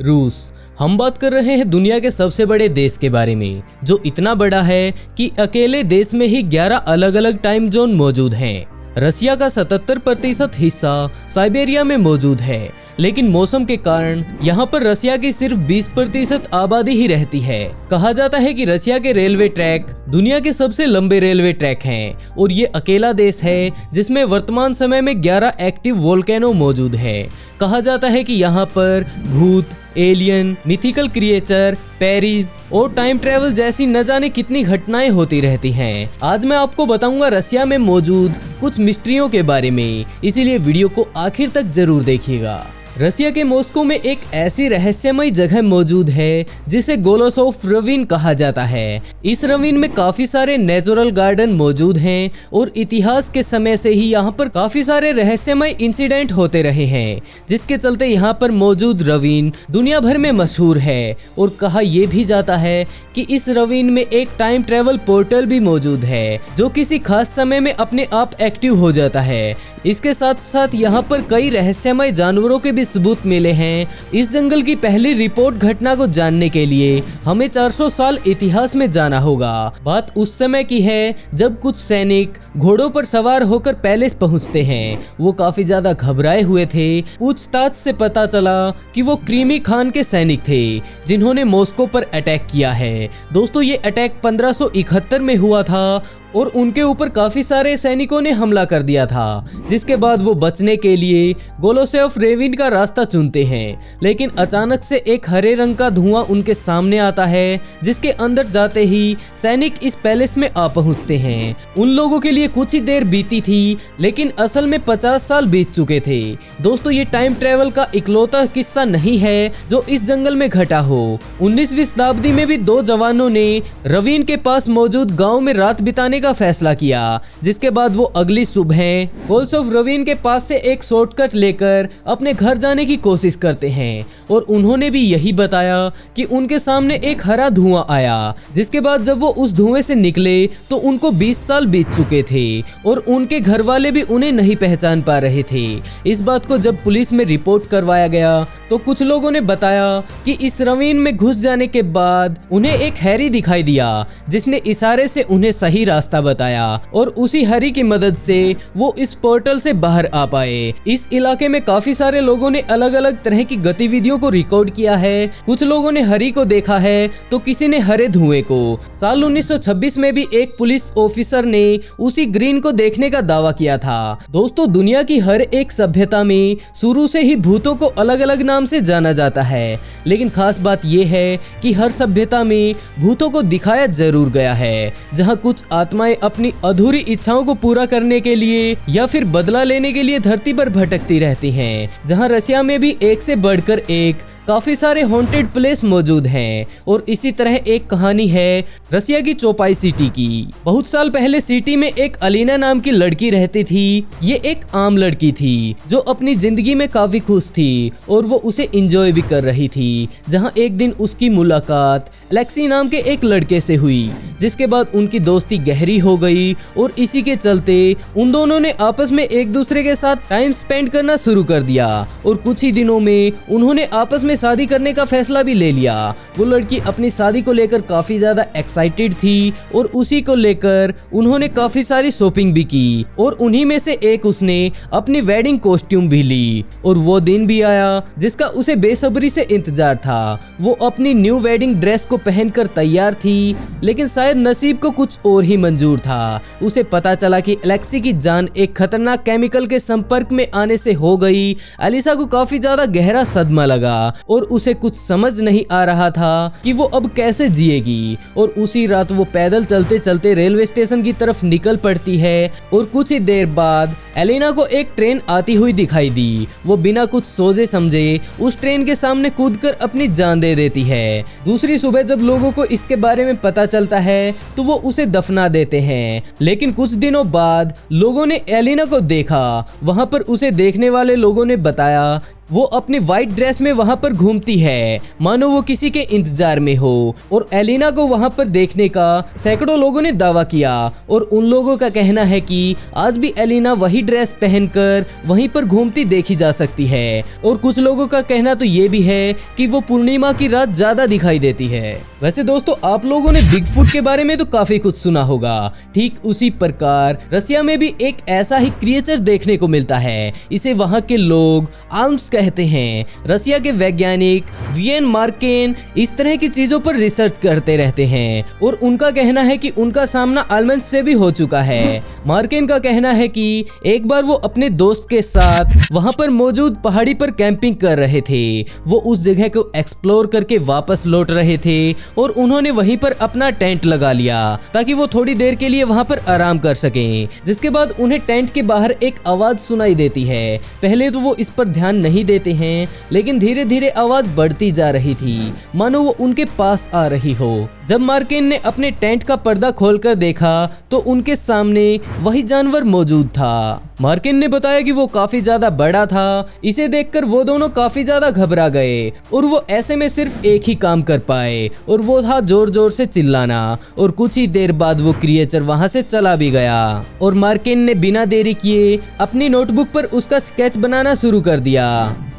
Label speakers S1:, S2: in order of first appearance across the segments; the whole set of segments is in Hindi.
S1: रूस। हम बात कर रहे हैं दुनिया के सबसे बड़े देश के बारे में, जो इतना बड़ा है कि अकेले देश में ही 11 अलग अलग टाइम जोन मौजूद हैं। रसिया का 77% हिस्सा साइबेरिया में मौजूद है, लेकिन मौसम के कारण यहाँ पर रसिया की सिर्फ 20% आबादी ही रहती है। कहा जाता है कि रसिया के रेलवे ट्रैक दुनिया के सबसे लंबे रेलवे ट्रैक हैं और ये अकेला देश है जिसमें वर्तमान समय में 11 एक्टिव वोल्केनो मौजूद है। कहा जाता है कि यहाँ पर भूत, एलियन, मिथिकल क्रिएचर, पेरिस और टाइम ट्रेवल जैसी न जाने कितनी घटनाएं होती रहती हैं। आज मैं आपको बताऊंगा रसिया में मौजूद कुछ मिस्ट्रियों के बारे में, इसीलिए वीडियो को आखिर तक जरूर देखिएगा। रसिया के मॉस्को में एक ऐसी रहस्यमय जगह मौजूद है जिसे गोलोसोव रवीन कहा जाता है। इस रवीन में काफी सारे नेचुरल गार्डन मौजूद हैं और इतिहास के समय से ही यहाँ पर काफी सारे रहस्यमय इंसिडेंट होते रहे हैं, जिसके चलते यहाँ पर मौजूद रवीन दुनिया भर में मशहूर है। और कहा यह भी जाता है कि इस रवीन में एक टाइम ट्रेवल पोर्टल भी मौजूद है जो किसी खास समय में अपने आप एक्टिव हो जाता है। इसके साथ साथ यहाँ पर कई रहस्यमय जानवरों के भी सबूत मिले हैं। इस जंगल की पहली रिपोर्ट घटना को जानने के लिए हमें 400 साल इतिहास में जाना होगा। बात उस समय की है जब कुछ सैनिक घोड़ों पर सवार होकर पैलेस पहुंचते हैं। वो काफी ज्यादा घबराए हुए थे। पूछताछ से पता चला कि वो क्रीमी खान के सैनिक थे जिन्होंने मॉस्को पर अटैक किया है। दोस्तों, ये अटैक 1571 में हुआ था और उनके ऊपर काफी सारे सैनिकों ने हमला कर दिया था, जिसके बाद वो बचने के लिए गोलोसोव रवीन का रास्ता चुनते हैं। लेकिन अचानक से एक हरे रंग का धुआं उनके सामने आता है, जिसके अंदर जाते ही सैनिक इस पैलेस में आ पहुंचते हैं। उन लोगों के लिए कुछ ही देर बीती थी, लेकिन असल में 50 साल बीत चुके थे। दोस्तों, ये टाइम ट्रेवल का इकलौता किस्सा नहीं है जो इस जंगल में घटा हो। 19वीं शताब्दी में भी 2 जवानों ने रवीन के पास मौजूद गाँव में रात बिताने का फैसला किया, जिसके बाद वो अगली सुबह गोलोसोव रवीन के पास से एक शॉर्टकट लेकर अपने घर जाने की कोशिश करते हैं। और उन्होंने भी यही बताया कि उनके सामने एक हरा धुआं आया, जिसके बाद जब वो उस धुएं से निकले तो उनको 20 साल बीत चुके थे और उनके घर वाले भी उन्हें नहीं पहचान पा रहे थे। इस बात को जब पुलिस में रिपोर्ट करवाया गया तो कुछ लोगों ने बताया कि इस रवीन में घुस जाने के बाद उन्हें एक हैरी दिखाई दिया, जिसने इशारे से उन्हें सही रास्ता बताया और उसी हरी की मदद से वो इस पोर्टल से बाहर आ पाए। इस इलाके में काफी सारे लोगों ने अलग अलग तरह की गतिविधियों को रिकॉर्ड किया है। कुछ लोगों ने हरी को देखा है तो किसी ने हरे धुएं को। साल 1926 में भी एक पुलिस ऑफिसर ने उसी ग्रीन को देखने का दावा किया था। दोस्तों, दुनिया की हर एक सभ्यता में शुरू से ही भूतों को अलग अलग नाम से जाना जाता है, लेकिन खास बात यह है कि हर सभ्यता में भूतों को दिखाया जरूर गया है, जहां कुछ आत्माएं अपनी अधूरी इच्छाओं को पूरा करने के लिए या फिर बदला लेने के लिए धरती पर भटकती रहती हैं। जहां रसिया में भी एक से बढ़कर एक काफी सारे हॉन्टेड प्लेस मौजूद हैं। और इसी तरह एक कहानी है रसिया की चोपाई सिटी की। बहुत साल पहले सिटी में एक अलीना नाम की लड़की रहती थी। ये एक आम लड़की थी जो अपनी जिंदगी में काफी खुश थी और वो उसे एंजॉय भी कर रही थी। जहां एक दिन उसकी मुलाकात एलेक्सी नाम के एक लड़के से हुई, जिसके बाद उनकी दोस्ती गहरी हो गई और इसी के चलते उन दोनों ने आपस में एक दूसरे के साथ टाइम स्पेंड करना शुरू कर दिया और कुछ ही दिनों में उन्होंने आपस में शादी करने का फैसला भी ले लिया। वो लड़की अपनी शादी को लेकर काफी ज्यादा एक्साइटेड थी और उसी को लेकर उन्होंने काफी सारी शॉपिंग भी की और उन्हीं में से एक उसने अपनी वेडिंग कॉस्ट्यूम भी ली। और वो दिन भी आया जिसका उसे बेसब्री से इंतजार था। वो अपनी न्यू वेडिंग ड्रेस को पहनकर तैयार थी, लेकिन शायद नसीब को कुछ और ही मंजूर था। उसे पता चला कि एलेक्सी की जान एक खतरनाक केमिकल के संपर्क में आने से हो गई। एलिसा को काफी ज्यादा गहरा सदमा लगा और उसे कुछ समझ नहीं आ रहा था कि वो अब कैसे जिएगी। और उसी रात वो पैदल चलते चलते रेलवे स्टेशन की तरफ निकल पड़ती है और कुछ ही देर बाद एलिना को एक ट्रेन आती हुई दिखाई दी। वो बिना कुछ सोचे समझे उस ट्रेन के सामने कूदकर अपनी जान दे देती है। दूसरी सुबह जब लोगों को इसके बारे में पता चलता है तो वो उसे दफना देते हैं। लेकिन कुछ दिनों बाद लोगों ने एलिना को देखा। वहां पर उसे देखने वाले लोगों ने बताया वो अपनी व्हाइट ड्रेस में वहाँ पर घूमती है, मानो वो किसी के इंतजार में हो। और एलिना को वहाँ पर देखने का सैकड़ों लोगों ने दावा किया और उन लोगों का कहना है कि आज भी एलिना वही ड्रेस पहनकर वहीं पर घूमती देखी जा सकती है। और कुछ लोगों का कहना तो ये भी है कि वो पूर्णिमा की रात ज्यादा दिखाई देती है। वैसे दोस्तों, आप लोगों ने बिगफुट के बारे में तो काफी कुछ सुना होगा। ठीक उसी प्रकार रसिया में भी एक ऐसा ही क्रिएचर देखने को मिलता है। इसे वहाँ के लोग आल्म्स कहते हैं। रसिया के वैज्ञानिक वियन मार्केन इस तरह की चीजों पर रिसर्च करते रहते हैं और उनका कहना है कि उनका सामना आल्मेंस से भी हो चुका है। मार्केन का कहना है कि एक बार वो अपने दोस्त के साथ वहाँ पर मौजूद पहाड़ी पर कैंपिंग कर रहे थे। वो उस जगह को एक्सप्लोर करके वापस लौट रहे थे और उन्होंने वहीं पर अपना टेंट लगा लिया ताकि वो थोड़ी देर के लिए वहाँ पर आराम कर सकें। जिसके बाद उन्हें टेंट के बाहर एक आवाज सुनाई देती है। पहले तो वो इस पर ध्यान नहीं देते हैं, लेकिन धीरे धीरे आवाज बढ़ती जा रही थी, मानो वो उनके पास आ रही हो। जब मार्केन ने अपने टेंट का पर्दा खोलकर देखा तो उनके सामने वही जानवर मौजूद था। मार्केन ने बताया कि वो काफी ज्यादा बड़ा था। इसे देखकर वो दोनों काफी ज्यादा घबरा गए और वो ऐसे में सिर्फ एक ही काम कर पाए और वो था जोर जोर से चिल्लाना। और कुछ ही देर बाद वो क्रिएचर वहां से चला भी गया और मार्केन ने बिना देरी किए अपनी नोटबुक पर उसका स्केच बनाना शुरू कर दिया।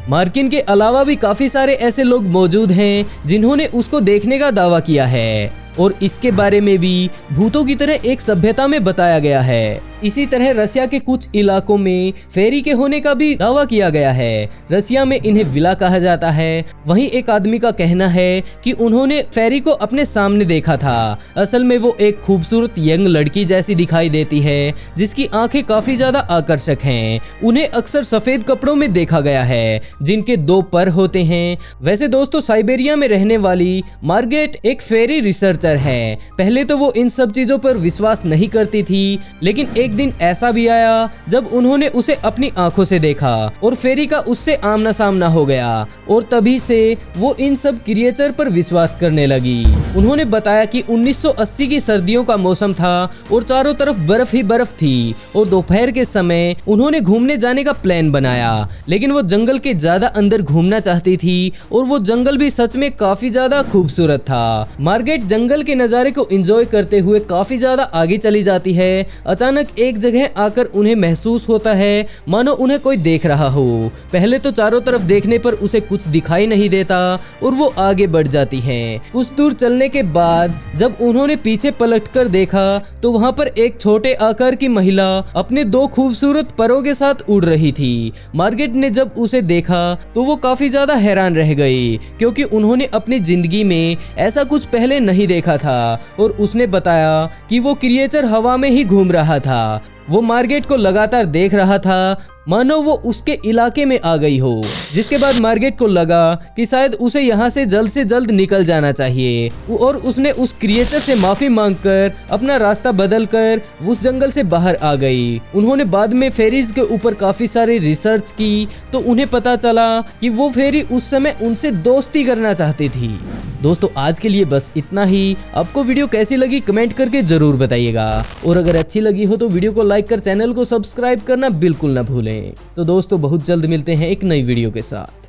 S1: मार्किन के अलावा भी काफी सारे ऐसे लोग मौजूद हैं जिन्होंने उसको देखने का दावा किया है और इसके बारे में भी भूतों की तरह एक सभ्यता में बताया गया है। इसी तरह रसिया के कुछ इलाकों में फेरी के होने का भी दावा किया गया है। रसिया में इन्हें विला कहा जाता है। वहीं एक आदमी का कहना है कि उन्होंने फेरी को अपने सामने देखा था। असल में वो एक खूबसूरत यंग लड़की जैसी दिखाई देती है जिसकी आंखें काफी ज्यादा आकर्षक हैं। उन्हें अक्सर सफेद कपड़ों में देखा गया है जिनके 2 पर होते हैं। वैसे दोस्तों, साइबेरिया में रहने वाली मार्गरेट एक फेरी रिसर्चर है। पहले तो वो इन सब चीजों पर विश्वास नहीं करती थी, लेकिन एक दिन ऐसा भी आया जब उन्होंने उसे अपनी आंखों से देखा और फेरी का उससे आमना सामना हो गया और तभी से वो इन सब क्रिएचर पर विश्वास करने लगी। उन्होंने बताया कि 1980 की सर्दियों का मौसम था और चारों तरफ बर्फ ही बर्फ थी और दोपहर के समय उन्होंने घूमने जाने का प्लान बनाया, लेकिन वो जंगल के ज्यादा अंदर घूमना चाहती थी और वो जंगल भी सच में काफी ज्यादा खूबसूरत था। मार्गरेट जंगल के नजारे को एंजॉय करते हुए काफी ज्यादा आगे चली जाती है। अचानक एक जगह आकर उन्हें महसूस होता है मानो उन्हें कोई देख रहा हो। पहले तो चारों तरफ देखने पर उसे कुछ दिखाई नहीं देता और वो आगे बढ़ जाती है। कुछ दूर चलने के बाद जब उन्होंने पीछे पलटकर देखा तो वहाँ पर एक छोटे आकार की महिला अपने 2 खूबसूरत परों के साथ उड़ रही थी। मार्गरेट ने जब उसे देखा तो वो काफी ज्यादा हैरान रह गई क्योंकि उन्होंने अपनी जिंदगी में ऐसा कुछ पहले नहीं देखा था और उसने बताया कि वो क्रिएचर हवा में ही घूम रहा था। वो मार्गरेट को लगातार देख रहा था मानो वो उसके इलाके में आ गई हो। जिसके बाद मार्गरेट को लगा कि शायद उसे यहाँ से जल्द निकल जाना चाहिए और उसने उस क्रिएचर से माफी मांगकर अपना रास्ता बदलकर उस जंगल से बाहर आ गई। उन्होंने बाद में फेरीज के ऊपर काफी सारी रिसर्च की तो उन्हें पता चला कि वो फेरी उस समय उनसे दोस्ती करना चाहती थी। दोस्तों, आज के लिए बस इतना ही। आपको वीडियो कैसी लगी कमेंट करके जरूर बताइएगा और अगर अच्छी लगी हो तो वीडियो को लाइक कर चैनल को सब्सक्राइब करना बिल्कुल ना भूलें। तो दोस्तों, बहुत जल्द मिलते हैं एक नई वीडियो के साथ।